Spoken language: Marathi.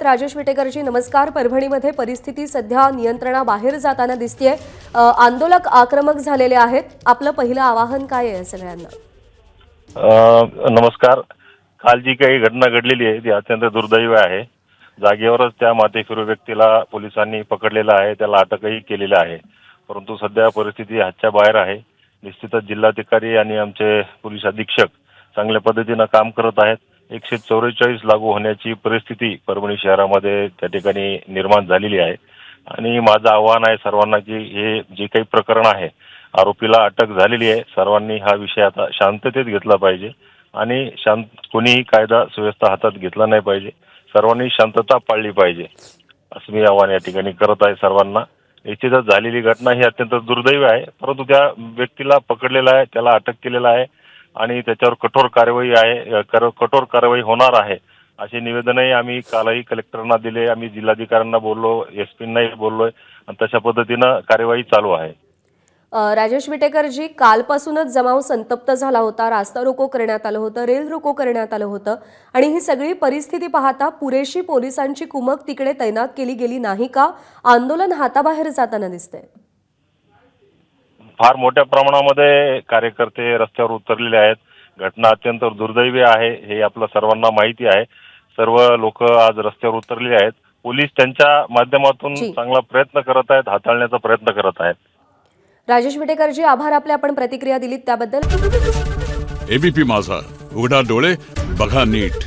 राजेश विटेकरजी नमस्कार। परभणीमध्ये परिस्थिती सध्या नियंत्रणाबाहेर जाताना दिसतेय। आंदोलक आक्रमक झालेले आहेत। आपलं पहिलं आवाहन काय आहे सगळ्यांना? नमस्कार। काल जी काही घटना घडलेली आहे ती अत्यंत दुर्दैवी आहे। जागेवरच त्या माथेफिरू व्यक्तीला पोलिसांनी पकडलेलं आहे, त्याला अटकही केलेली आहे। परंतु सध्या परिस्थिती हातच्या बाहेर आहे। निश्चितच जिल्हाधिकारी आणि आमचे पोलीस अधीक्षक चांगल्या पद्धतीने काम करत आहेत। 144 लागू होण्याची परिस्थिती परभणी शहरामध्ये त्या ठिकाणी निर्माण झालेली आहे आणि माझं आव्हान आहे सर्वांना की हे जे काही प्रकरण आहे, आरोपीला अटक झालेली आहे, सर्वांनी हा विषय आता शांततेत घेतला पाहिजे आणि कोणीही कायदा सुव्यवस्था हातात घेतला नाही पाहिजे। सर्वांनी शांतता पाळली पाहिजे असं मी आव्हान या ठिकाणी करत आहे सर्वांना। निश्चितच झालेली घटना ही अत्यंत दुर्दैवी आहे, परंतु त्या व्यक्तीला पकडलेला आहे, त्याला अटक केलेला आहे आणि त्याच्यावर कठोर कारवाई होणार आहे असे निवेदनही आम्ही कालही कलेक्टरांना दिले, आम्ही जिल्हाधिकाऱ्यांना बोललो, एसपींनाही बोललोय आणि तशा पद्धतीने कार्यवाही चालू आहे। राजेश विटेकरजी, कालपासूनच जमाव संतप्त झाला होता, रास्ता रोको करण्यात आलं होतं, रेल रोको करण्यात आलं होतं आणि ही सगळी परिस्थिती पाहता पुरेशी पोलिसांची कुमक तिकडे तैनात केली गेली नाही का? आंदोलन हाताबाहेर जाताना दिसतंय। फार मोठ्या प्रमाणामध्ये कार्यकर्ते रस्त्यावर उतरलेले आहेत। घटना अत्यंत दुर्दैवी आहे हे आपल्या सर्वांना माहिती आहे। सर्व लोक आज रस्त्यावर उतरलेले आहेत। पोलीस त्यांच्या माध्यमातून चांगला प्रयत्न करत आहेत, हाताळण्याचा प्रयत्न करत आहेत। राजेश विटेकरजी, आभार आपले, आपण प्रतिक्रिया दिलीत त्याबद्दल। एबीपी माझा, उघडा डोळे बघा नीट।